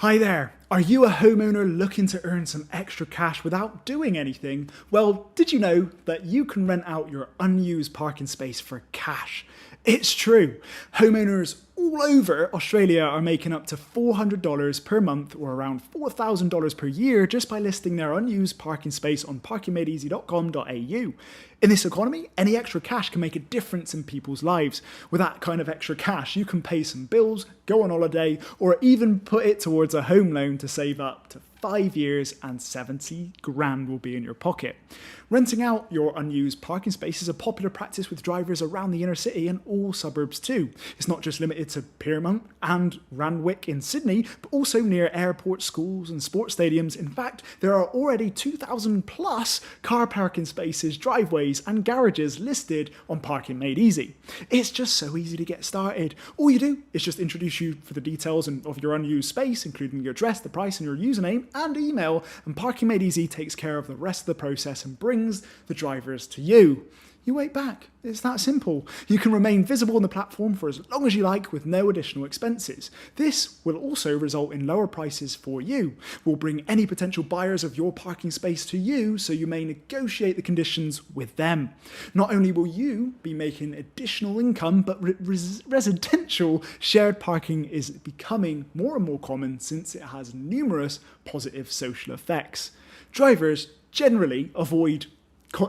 Hi there. Are you a homeowner looking to earn some extra cash without doing anything? Well, did you know that you can rent out your unused parking space for cash? It's true. Homeowners all over Australia are making up to $400 per month or around $4,000 per year just by listing their unused parking space on parkingmadeeasy.com.au. In this economy, any extra cash can make a difference in people's lives. With that kind of extra cash, you can pay some bills, go on holiday, or even put it towards a home loan to save up to 5 years and 70 grand will be in your pocket. Renting out your unused parking space is a popular practice with drivers around the inner city and all suburbs too. It's not just limited to Pyrmont and Randwick in Sydney, but also near airports, schools and sports stadiums. In fact, there are already 2,000 plus car parking spaces, driveways and garages listed on Parking Made Easy. It's just so easy to get started. All you do is just introduce you for the details of your unused space, including your address, the price and your username and email, and Parking Made Easy takes care of the rest of the process and brings the drivers to you. You wait back. It's that simple. You can remain visible on the platform for as long as you like with no additional expenses. This will also result in lower prices for you. We'll bring any potential buyers of your parking space to you so you may negotiate the conditions with them. Not only will you be making additional income, but residential shared parking is becoming more and more common since it has numerous positive social effects. Drivers generally avoid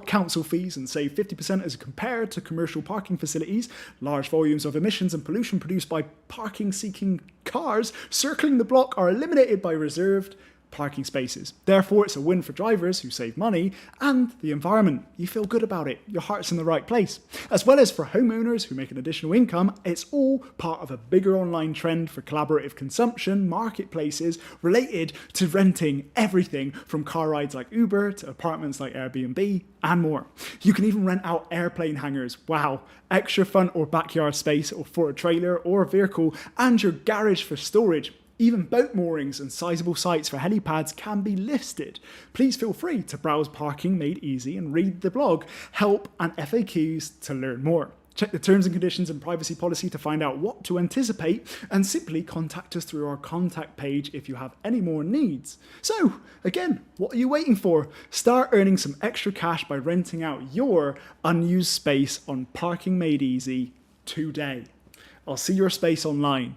council fees and save 50% as compared to commercial parking facilities. Large volumes of emissions and pollution produced by parking-seeking cars circling the block are eliminated by reserved parking spaces. Therefore, it's a win for drivers who save money and the environment. You feel good about it. Your heart's in the right place. As well as for homeowners who make an additional income, it's all part of a bigger online trend for collaborative consumption, marketplaces related to renting everything from car rides like Uber to apartments like Airbnb and more. You can even rent out airplane hangars. Wow. Extra front or backyard space or for a trailer or a vehicle and your garage for storage. Even boat moorings and sizable sites for helipads can be listed. Please feel free to browse Parking Made Easy and read the blog, help and FAQs to learn more. Check the terms and conditions and privacy policy to find out what to anticipate and simply contact us through our contact page if you have any more needs. So, again, what are you waiting for? Start earning some extra cash by renting out your unused space on Parking Made Easy today. I'll see your space online.